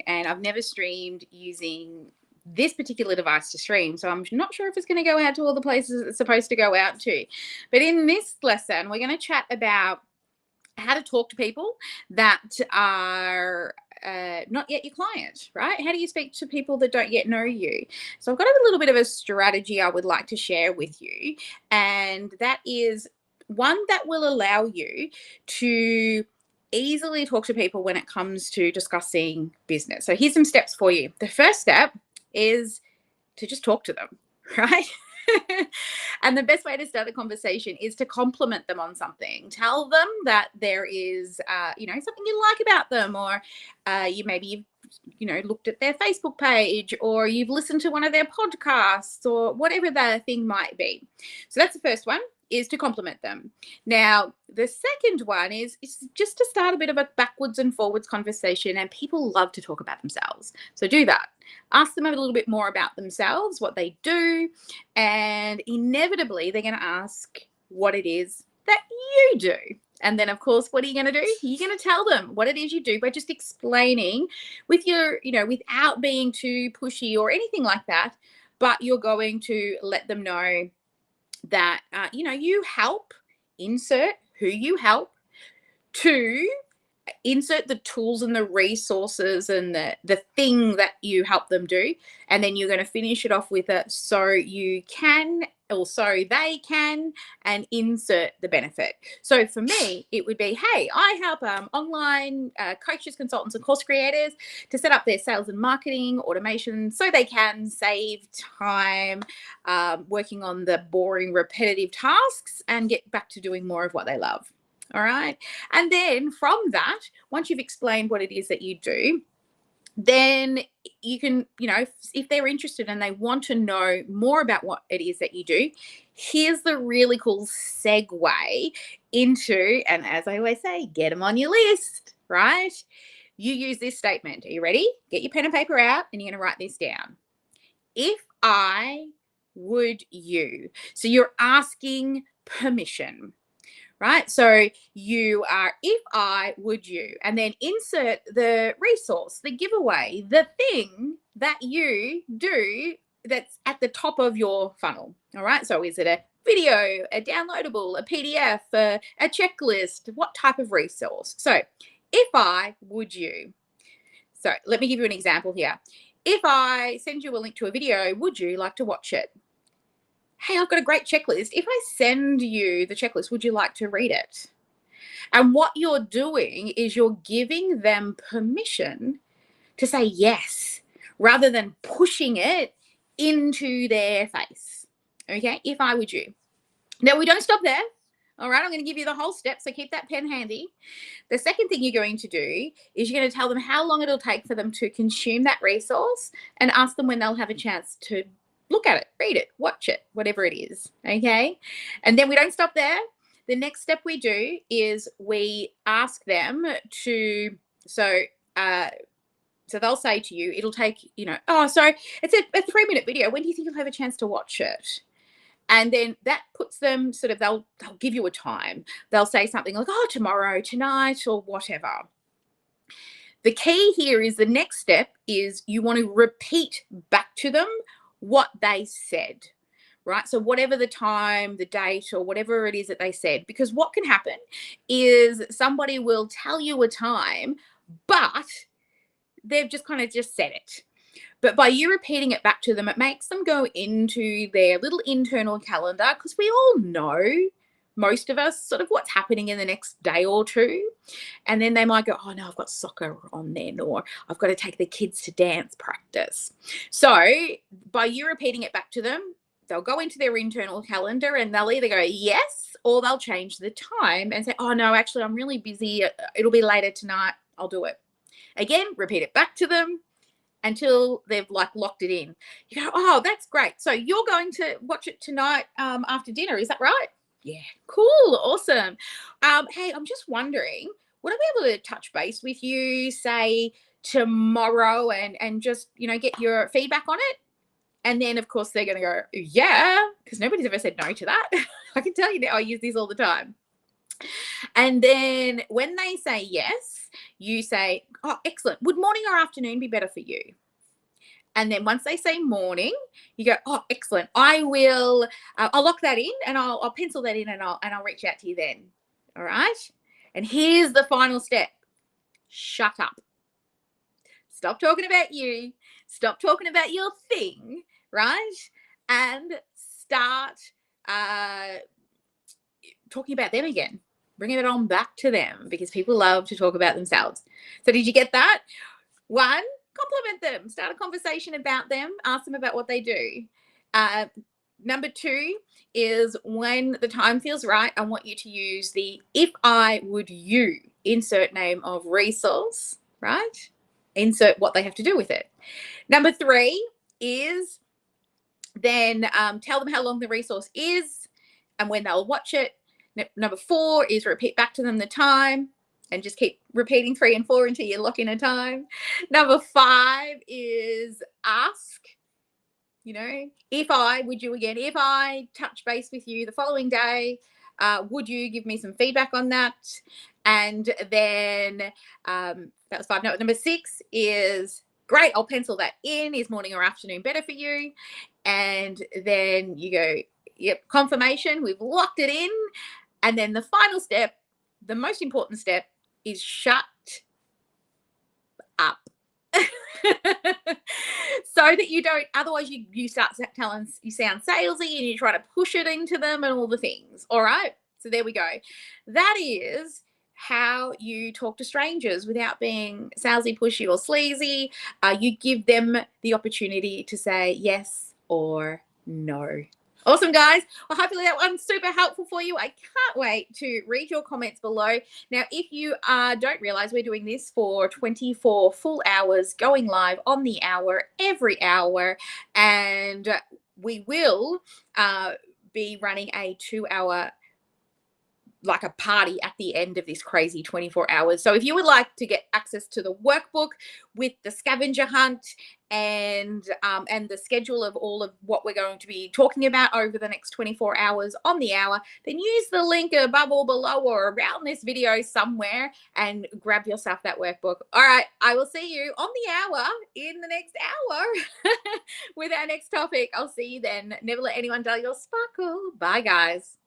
and I've never streamed using this particular device to stream, so I'm not sure if it's going to go out to all the places it's supposed to go out to. But in this lesson, we're going to chat about how to talk to people that are not yet your client, right? How do you speak to people that don't yet know you? So I've got a little bit of a strategy I would like to share with you, and that is one that will allow you to easily talk to people when it comes to discussing business. So here's some steps for you. The first step is to just talk to them, right? And the best way to start the conversation is to compliment them on something. Tell them that there is, something you like about them, or you've looked at their Facebook page, or you've listened to one of their podcasts, or whatever that thing might be. So that's the first one, is to compliment them. Now, the second one is just to start a bit of a backwards and forwards conversation, and people love to talk about themselves. So do that. Ask them a little bit more about themselves, what they do, and inevitably they're going to ask what it is that you do. And then, of course, what are you going to do? You're going to tell them what it is you do by just explaining with your, without being too pushy or anything like that, but you're going to let them know that, you help, insert who you help, to insert the tools and the resources and the thing that you help them do. And then you're going to finish it off with a so you can, or so they can, and insert the benefit. So for me, it would be, hey, I help online coaches, consultants, and course creators to set up their sales and marketing automation so they can save time working on the boring, repetitive tasks and get back to doing more of what they love. All right. And then from that, once you've explained what it is that you do, then you can, if they're interested and they want to know more about what it is that you do, here's the really cool segue into, and as I always say, get them on your list, right? You use this statement. Are you ready? Get your pen and paper out, and you're going to write this down. If I would you. So you're asking permission. Right? So you are, if I would you, and then insert the resource, the giveaway, the thing that you do that's at the top of your funnel. All right. So is it a video, a downloadable, a PDF, a checklist? What type of resource? So if I would you. So let me give you an example here. If I send you a link to a video, would you like to watch it? Hey, I've got a great checklist. If I send you the checklist, would you like to read it? And what you're doing is you're giving them permission to say yes, rather than pushing it into their face. Okay, if I would you. Now, we don't stop there. All right, I'm going to give you the whole step, so keep that pen handy. The second thing you're going to do is you're going to tell them how long it'll take for them to consume that resource, and ask them when they'll have a chance to look at it, read it, watch it, whatever it is, okay? And then we don't stop there. The next step we do is we ask them to, so they'll say to you, it'll take, so it's a 3-minute video. When do you think you'll have a chance to watch it? And then that puts them they'll give you a time. They'll say something like, oh, tomorrow, tonight, or whatever. The key here is the next step is you want to repeat back to them what they said, right? So whatever the time, the date, or whatever it is that they said, because what can happen is somebody will tell you a time, but they've just kind of just said it. But by you repeating it back to them, it makes them go into their little internal calendar, because we all know, most of us, sort of what's happening in the next day or two. And then they might go, oh no, I've got soccer on then, or I've got to take the kids to dance practice. So by you repeating it back to them, they'll go into their internal calendar and they'll either go yes, or they'll change the time and say, oh no, actually I'm really busy. It'll be later tonight. I'll do it. Again, repeat it back to them until they've locked it in. You go, oh, that's great. So you're going to watch it tonight after dinner. Is that right? Yeah, cool, awesome. Hey, I'm just wondering, would I be able to touch base with you, say, tomorrow and just, get your feedback on it? And then, of course, they're going to go, yeah, because nobody's ever said no to that. I can tell you now, I use these all the time. And then when they say yes, you say, oh, excellent. Would morning or afternoon be better for you? And then once they say morning, you go, oh, excellent. I'll lock that in and I'll pencil that in and I'll reach out to you then. All right. And here's the final step. Shut up. Stop talking about you. Stop talking about your thing, right? And start talking about them again. Bringing it on back to them, because people love to talk about themselves. So did you get that? One, compliment them. Start a conversation about them. Ask them about what they do. Number two is, when the time feels right, I want you to use the if I would you, insert name of resource, right? Insert what they have to do with it. Number three is then tell them how long the resource is and when they'll watch it. Number four is repeat back to them the time, and just keep repeating 3 and 4 until you lock in a time. Number five is ask, if I touch base with you the following day, would you give me some feedback on that? And then that was 5. No, number 6 is, great, I'll pencil that in. Is morning or afternoon better for you? And then you go, yep, confirmation, we've locked it in. And then the final step, the most important step, is shut up. So that you don't, otherwise you start telling, you sound salesy and you try to push it into them and all the things. All right. So there we go. That is how you talk to strangers without being salesy, pushy, or sleazy. You give them the opportunity to say yes or no. Awesome, guys. Well, hopefully that one's super helpful for you. I can't wait to read your comments below. Now, if you don't realize, we're doing this for 24 full hours, going live on the hour, every hour, and we will be running a 2-hour, like a party at the end of this crazy 24 hours. So if you would like to get access to the workbook with the scavenger hunt and the schedule of all of what we're going to be talking about over the next 24 hours on the hour, then use the link above or below or around this video somewhere and grab yourself that workbook. All right, I will see you on the hour in the next hour with our next topic. I'll see you then. Never let anyone dull your sparkle. Bye, guys.